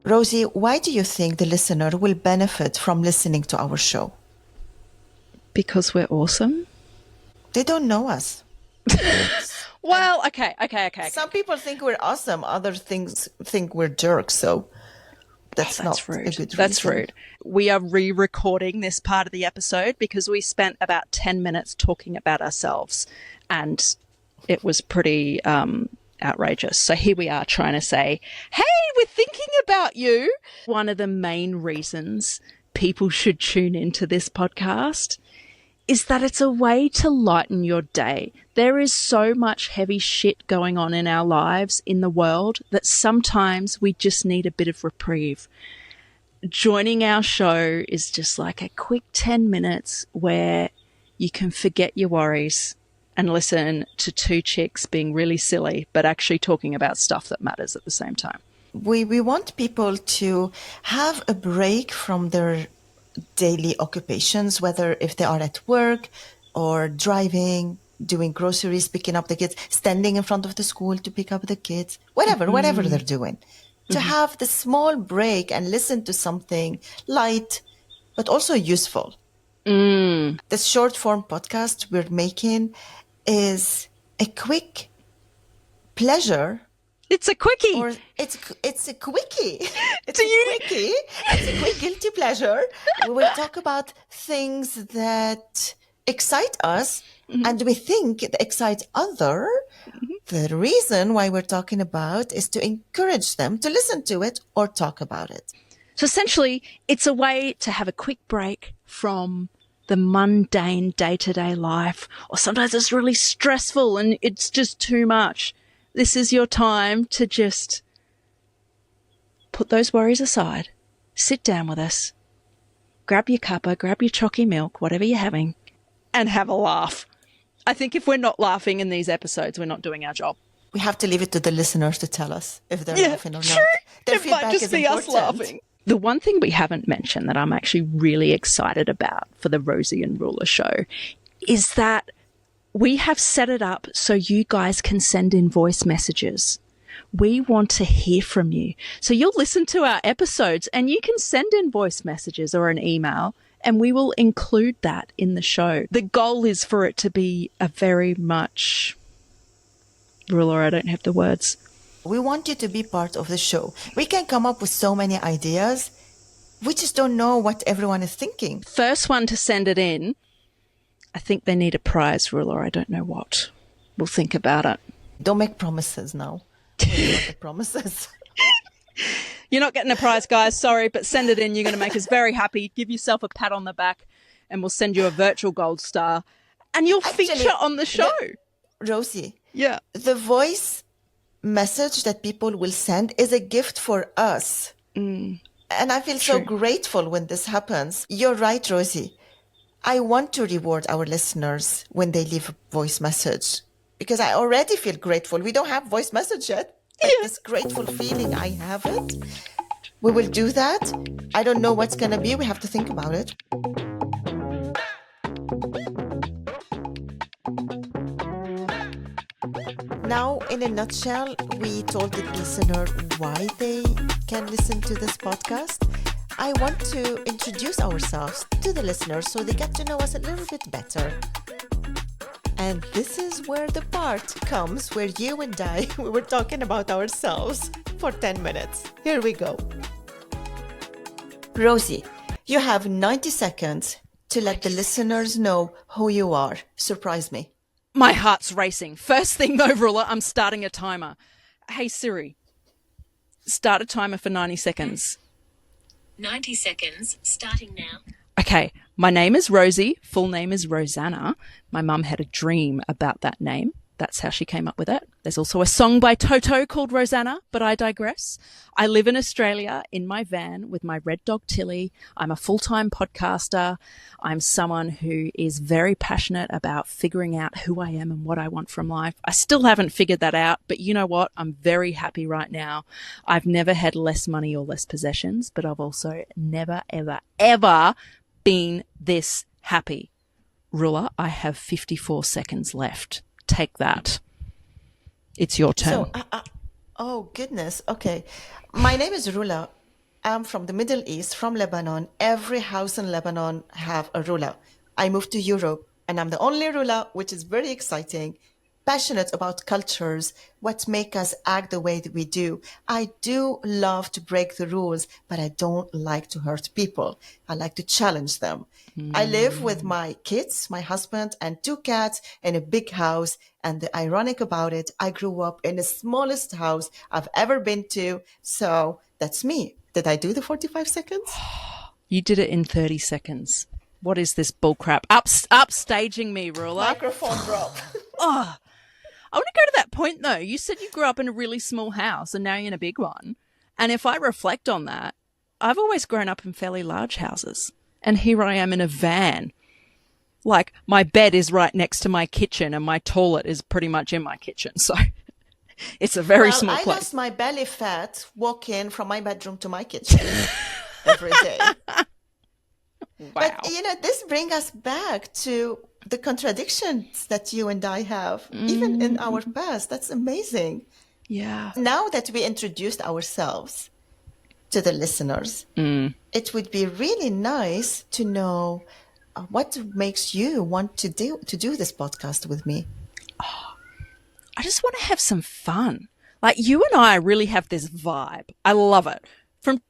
Rosie, why do you think the listener will benefit from listening to our show? Because we're awesome. They don't know us. Well, okay. Some people think we're awesome. Other things think we're jerks. So that's not rude. A good reason. That's rude. We are re-recording this part of the episode because we spent about 10 minutes talking about ourselves, and it was pretty outrageous. So here we are trying to say, hey, we're thinking about you. One of the main reasons people should tune into this podcast is that it's a way to lighten your day. There is so much heavy shit going on in our lives, in the world, that sometimes we just need a bit of reprieve. Joining our show is just like a quick 10 minutes where you can forget your worries and listen to two chicks being really silly, but actually talking about stuff that matters at the same time. We want people to have a break from their daily occupations, whether if they are at work or driving, doing groceries, picking up the kids, standing in front of the school to pick up the kids, whatever they're doing. To have the small break and listen to something light, but also useful. The short form podcast we're making is a quick pleasure. It's a quickie. Or it's a quickie. It's a quickie. It's a quick guilty pleasure. We will talk about things that excite us and we think it excites others. The reason why we're talking about is to encourage them to listen to it or talk about it. So essentially, it's a way to have a quick break from the mundane day-to-day life, or sometimes it's really stressful and it's just too much. This is your time to just put those worries aside, sit down with us, grab your cuppa, grab your chalky milk, whatever you're having, and have a laugh. I think if we're not laughing in these episodes, we're not doing our job. We have to leave it to the listeners to tell us if they're laughing or true. not. Their it feedback might just is be important. us laughing. The one thing we haven't mentioned that I'm actually really excited about for the Rosie and Roula show is that we have set it up so you guys can send in voice messages. We want to hear from you. So you'll listen to our episodes and you can send in voice messages or an email and we will include that in the show. The goal is for it to be a very much... Roula, I don't have the words. We want you to be part of the show. We can come up with so many ideas. We just don't know what everyone is thinking. First one to send it in, I think they need a prize, Roula. I don't know what. We'll think about it. Don't make promises now. The promises. You're not getting a prize, guys. Sorry, but send it in. You're going to make us very happy. Give yourself a pat on the back and we'll send you a virtual gold star and you'll feature on the show. Rosie. Yeah. The voice message that people will send is a gift for us. And I feel so grateful when this happens. You're right, Rosie. I want to reward our listeners when they leave a voice message because I already feel grateful. We don't have voice message yet, but this grateful feeling, I have it. We will do that. I don't know what's going to be. We have to think about it. Now, in a nutshell, we told the listener why they can listen to this podcast. I want to introduce ourselves to the listeners so they get to know us a little bit better. And this is where the part comes where you and I, we were talking about ourselves for 10 minutes. Here we go. Rosie, you have 90 seconds to let the listeners know who you are. Surprise me. My heart's racing. First thing though, Roula, I'm starting a timer. Hey Siri, start a timer for 90 seconds. 90 seconds, starting now. Okay, my name is Rosie. Full name is Rosanna. My mum had a dream about that name. That's how she came up with it. There's also a song by Toto called Rosanna, but I digress. I live in Australia in my van with my red dog Tilly. I'm a full-time podcaster. I'm someone who is very passionate about figuring out who I am and what I want from life. I still haven't figured that out, but you know what? I'm very happy right now. I've never had less money or less possessions, but I've also never, ever, ever been this happy. Rula, I have 54 seconds left. Take that. It's your turn. So, oh goodness. Okay. My name is Roula. I'm from the Middle East, from Lebanon. Every house in Lebanon have a Roula. I moved to Europe and I'm the only Roula, which is very exciting. Passionate about cultures, what make us act the way that we do. I do love to break the rules, but I don't like to hurt people. I like to challenge them. I live with my kids, my husband, and 2 cats in a big house. And the ironic about it, I grew up in the smallest house I've ever been to. So that's me. Did I do the 45 seconds? You did it in 30 seconds. What is this bullcrap? Upstaging me, Rula. Microphone drop. I want to go to that point, though. You said you grew up in a really small house and now you're in a big one. And if I reflect on that, I've always grown up in fairly large houses. And here I am in a van. Like, my bed is right next to my kitchen and my toilet is pretty much in my kitchen. So it's a very small I place. lost my belly fat walking from my bedroom to my kitchen every day. Wow. But, this brings us back to the contradictions that you and I have, even in our past. That's amazing. Yeah. Now that we introduced ourselves to the listeners, it would be really nice to know what makes you want to do this podcast with me. I just want to have some fun. Like, you and I really have this vibe. I love it. From,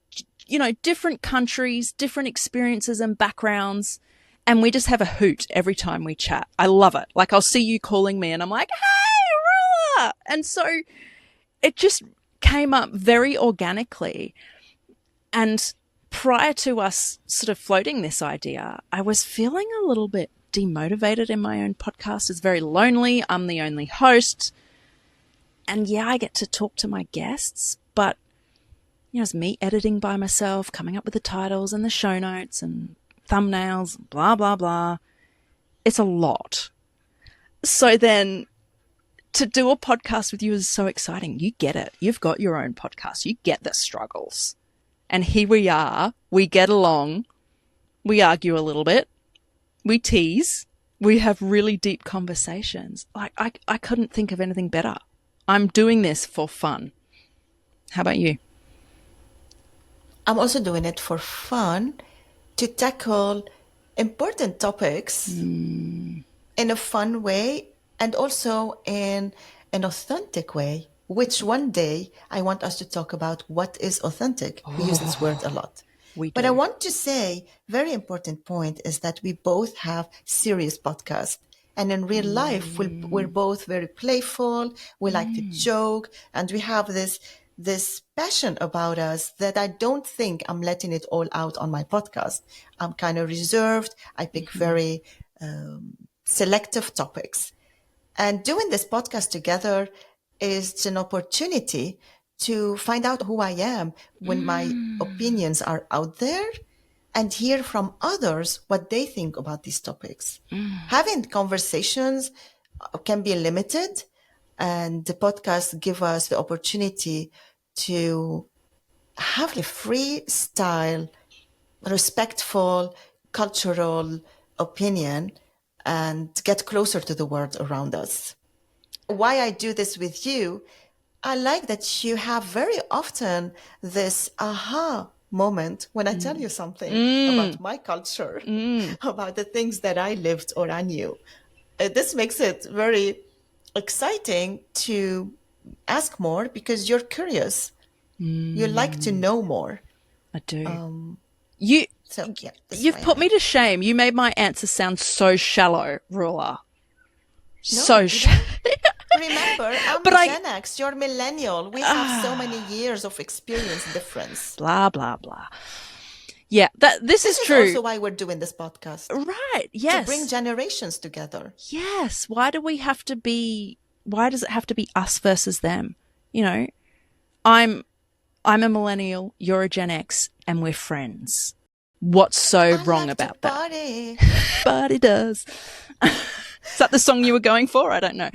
different countries, different experiences and backgrounds. And we just have a hoot every time we chat. I love it. Like, I'll see you calling me and I'm like, hey, Rula. And so it just came up very organically. And prior to us sort of floating this idea, I was feeling a little bit demotivated in my own podcast. It's very lonely. I'm the only host. And yeah, I get to talk to my guests, but it's me editing by myself, coming up with the titles and the show notes and thumbnails, blah, blah, blah. It's a lot. So then to do a podcast with you is so exciting. You get it. You've got your own podcast. You get the struggles. And here we are. We get along. We argue a little bit. We tease. We have really deep conversations. Like, I couldn't think of anything better. I'm doing this for fun. How about you? I'm also doing it for fun, to tackle important topics in a fun way and also in an authentic way, which one day I want us to talk about what is authentic. We use this word a lot. But I want to say, very important point is that we both have serious podcasts. And in real life, we're both very playful. We like to joke, and we have this passion about us that I don't think I'm letting it all out on my podcast. I'm kind of reserved. I pick very selective topics. And doing this podcast together is an opportunity to find out who I am when my opinions are out there and hear from others what they think about these topics. Having conversations can be limited, and the podcast give us the opportunity to have a freestyle, respectful, cultural opinion and get closer to the world around us. Why I do this with you, I like that you have very often this aha moment when I tell you something about my culture, about the things that I lived or I knew. This makes it very exciting to ask more because you're curious. You like to know more. I do. You've put me to shame. You made my answer sound so shallow, Rula. So shallow. Remember, I'm Gen X, you're millennial. We have so many years of experience difference. Blah, blah, blah. Yeah, this is true. This is also why we're doing this podcast. Right, yes. To bring generations together. Yes. Why does it have to be us versus them? I'm a millennial, you're a Gen X, and we're friends. What's so wrong about that? Party. Party does. Is that the song you were going for? I don't know.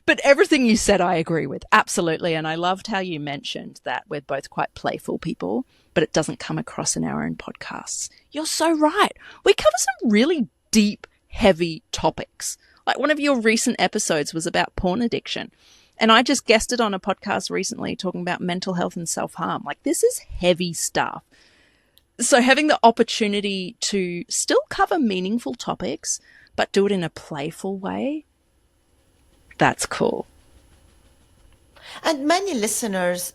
But everything you said, I agree with. Absolutely. And I loved how you mentioned that we're both quite playful people, but it doesn't come across in our own podcasts. You're so right. We cover some really deep, heavy topics. Like one of your recent episodes was about porn addiction. And I just guested on a podcast recently talking about mental health and self-harm. Like this is heavy stuff. So having the opportunity to still cover meaningful topics, but do it in a playful way, that's cool. And many listeners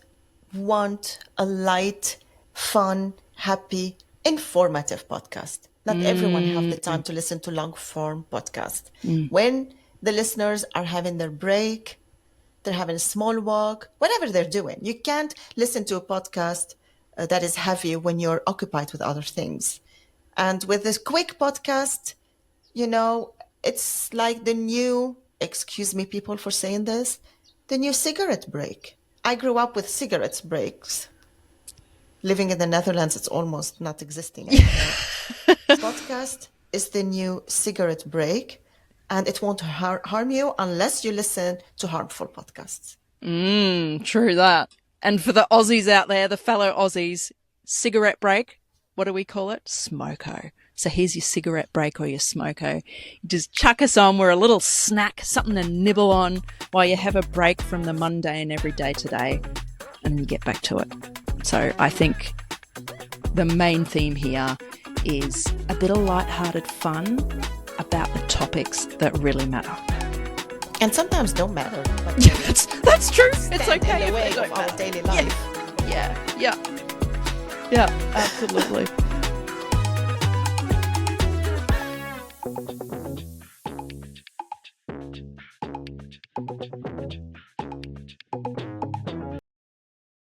want a light, fun, happy, informative podcast. Not everyone have the time to listen to long form podcast. When the listeners are having their break, they're having a small walk, whatever they're doing, you can't listen to a podcast that is heavy when you're occupied with other things. And with this quick podcast, you know, it's like the new, excuse me, people for saying this, the new cigarette break. I grew up with cigarette breaks. Living in the Netherlands, it's almost not existing anymore. This podcast is the new cigarette break, and it won't harm you unless you listen to harmful podcasts. True that. And for the Aussies out there, the fellow Aussies, cigarette break, what do we call it? Smoko. So here's your cigarette break or your smoko. Just chuck us on. We're a little snack, something to nibble on while you have a break from the mundane everyday today, and then you get back to it. So I think the main theme here is a bit of lighthearted fun about the topics that really matter. And sometimes don't matter. But that's true. It's okay in the way if they of don't our matter. daily life. Yeah, absolutely.